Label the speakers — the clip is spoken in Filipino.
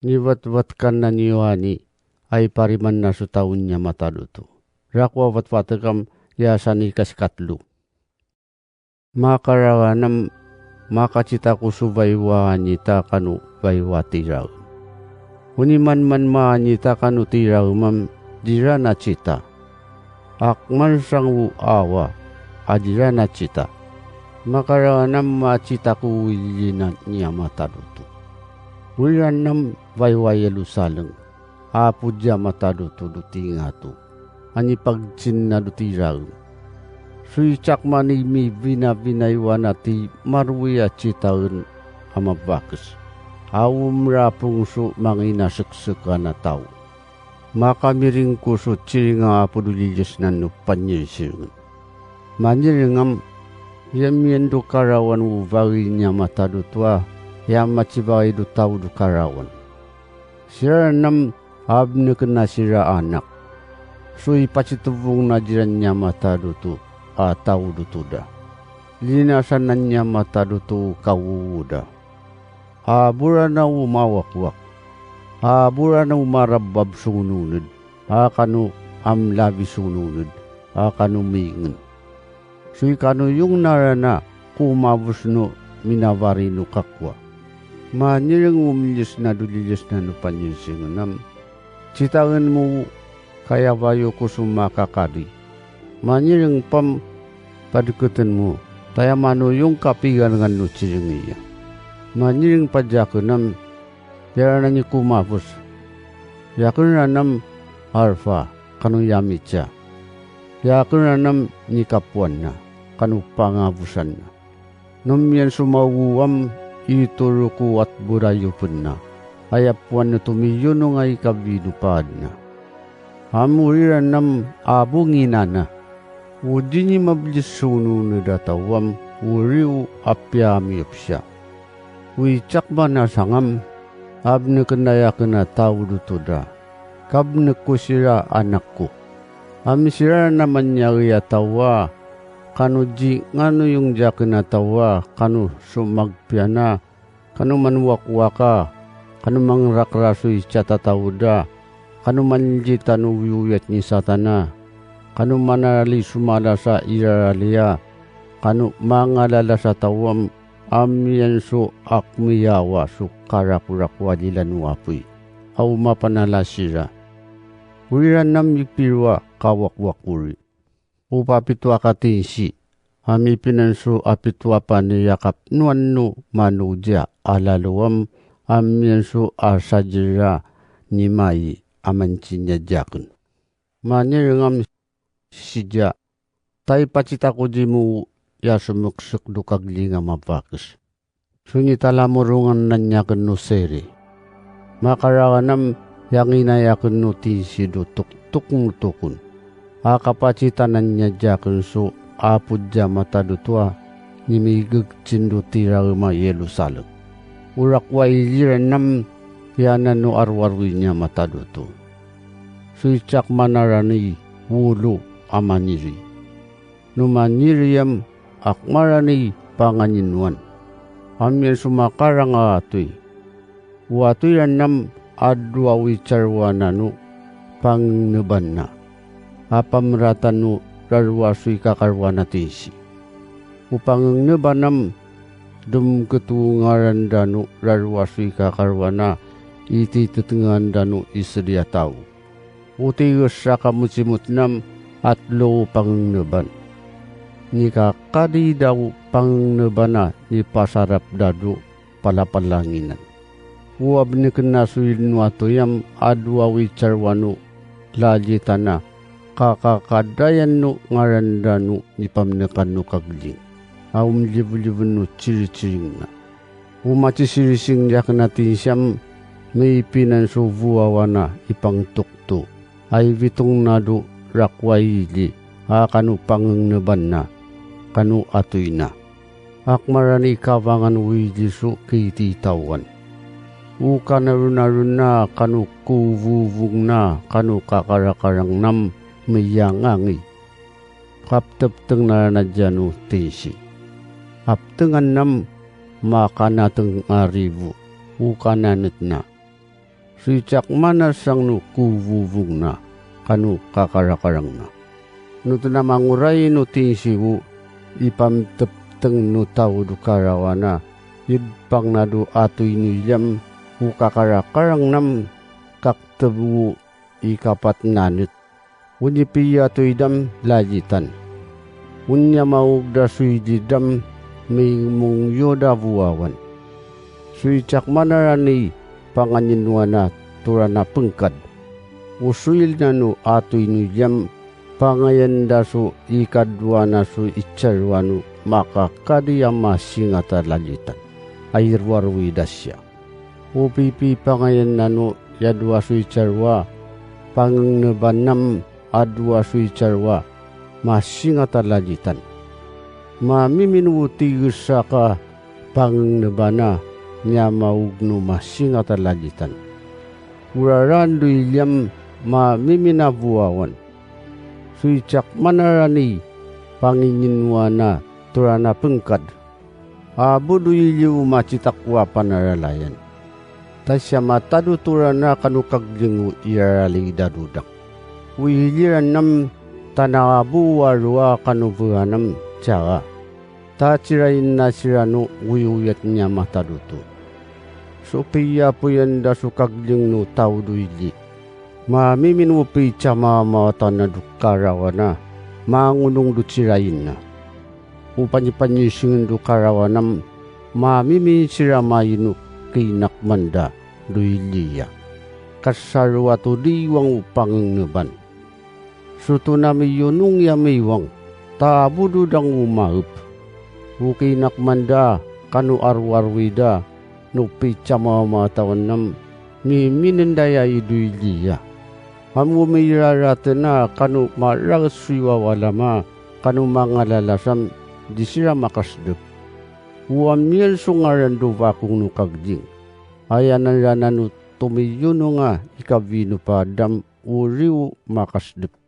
Speaker 1: Niwat-wat kan na niwani ay pariman na su taon niya mataluto. Rakwa wat-watakam yasani kaskatlu. Makarawanam makacita ko su baywanyita kanu baywatiraw. Uniman man maanyita kanu tiraw mam dira na cita. Akman sang awa adira na cita. Makarawanam macita ko wilinan niya mataluto. Wiranam baywayelu saleng. Apo dya mataluto duti nga to. Ani pagsin na dutiraw. Sui cakmani mi bina-binaywan ati marwiya citaun amabakas. Awum rapung su manginasaksuka na tao. Makamiring ko su ciringa apo dulillas na nupanyisingan. Manyiringam yamiendo karawan uvawi niya matadutwa yamachibay do tao do karawan. Sira nam abne kena sira anak. Sui pacitubung na jiran niya matadutu. Atau dutuda. Linasanan niya matadutu kawuda. Abura na umawakwak. Abura na umarabab sununod. Akanu amlabi sununod. Akanu mingan. Sui kanu yung narana kumabus no minawari no kakwa. Manirang umilis na dulilis na no panyisinganam. Citangan mo kaya bayo ko sumakakari. Manirang padukutan mo, tayo mano yung kapigan ng nutsiring iya. Manirang padyakunam, yara na niyo kumapos. Yakun na nam arfa, kanong yamitsa. Yakun na nam ni kapuan na, kanong pangabusan na. Nung yan sumawuam, ituruku at burayupun na. Ayapuan na tumiyunong ay kabinupad na. Hamuriran nam abungina na. Wudi ni mabilis sununod atawam, uriw apyami apsya. Wicak ba na sangam, abne kanaya kana tao dutuda. Kabne ko sira anak ko. Sira naman niya tawa, kanu ji ngano yung jaka na tawa, kanu sumagpya na, kanu manwakwaka, kanu mangrakrasoy chatatawda, kanu manji tanuyuyat ni satana. Kanu manali sumala sa iraralia, kanu mangalala sa tawam, amiyan su akmiyawa su karakurakwa dilan wapoy, aw mapanala sira. Wiran nam yipirwa kawakwakuri, upapitwa katinsi, ami pinansu apitwa paniyakap nuannu manuja alaluam, amiyan su asajira ni mai amancinya jakun. Manirangam sija, tay pacita ko di mo yasumuksuk dukagli nga mabakas. Sunita lamurungan na niya kanu seri. Makarawanam yang inayakun no tisi do tuk-tuk-tukun. Akapacita na niya jakun so apud dya matadutwa ni migag cindo tirarma Yerusalem. Urakwa iliran nam yanan no arwarwi niya mataduto. Suicak manarani wulu amaniri. Numaniriyam akmarani panganinwan. Amyan sumakarang atoy. Watoy nam adwa wicharwana no pangnuban na. Apamratan no rarwasoy kakarwana tisi. Upang nubanam dumketungaran dano rarwasoy kakarwana iti tutungan dano isriya tao. Utigas sa kamutsimut nam at lo pangnuban. Ni kakadi daw pangnubana ni pasarap dado palapalanginan. Uwab ni kanasuil nuato yam adwa wicharwano lajitana kakakadayan no ngarandano ni pamnakan no kagling. Awum libu-libun no chiri-chiring na. Umachisirising yak natin siyam may pinansubuawana ipang tukto ay vitong nado rakwayili kanu pangangnaban na kanu atoy na. Akmarani kabangan wijisu kititawan. Uka narun na kanu kuvuvung na kanu kakarakarang nam mayangangi. Kaptaptang na nadyano tisi. Aptengan nam makanatang aribu. Uka nanat na. Suicak mana sang no kuvuvung na, kanu kakarakarang na. Nuto na manguray no tinsiwu, ipamtepteng no tao do karawana, yudpang na do atoy nuyam, ukakarakarang nam, kaktabu ikapat nanit. Unyi piya to'y dam lajitan. Unya maugda suididam may mong yoda buwawan. Suicak manarani panganyinuan na turana pengkad. Usuil na no atoy nuyam pangayanda su ikadwa na su icharwanu makakadiyama singata lajitan. Ayirwarwi dasya. Upipi pangayan na no yadwa su icharwa pangnabanam adwa suicharwa masingata lajitan. Mamiminuti ka pangnabana niya maugno masingata lajitan. Urarandu ilyam mamiminabuawan. Suicak manarani panginginwana turana pengkad. Abudu ilyu macitakwa panaralayan. Tasya matadu turana kanukaglingu irali dadudak. Wihiliran nam tanabu warua kanubuhanam caga. Tachirain na sirano wiyuyat niya mataduto. Sopiya po yan da sukagling no tao duili. Mamiminwapi cama mawatan na dukarawa na. Mangunong dutsirain na. Upanyipanyisingin dukarawanam. Mamimin siramayin kinakmanda duiliya. Kasarwato diwang upangnaban. Suto na miyunong yamiwang, tabudo dang umaup. Ukinakmanda, kanu arwarwida, no picha mamatawan nam, miminandaya iduiliya. Hamu mirarata na kanu maragsiwa walama, kanu mga lalasam, di sila makasdep. Uamil sungaran do bakong nukagding. Ayanan ranan tumiyuno nga ikabino pa dam uriw makasdep.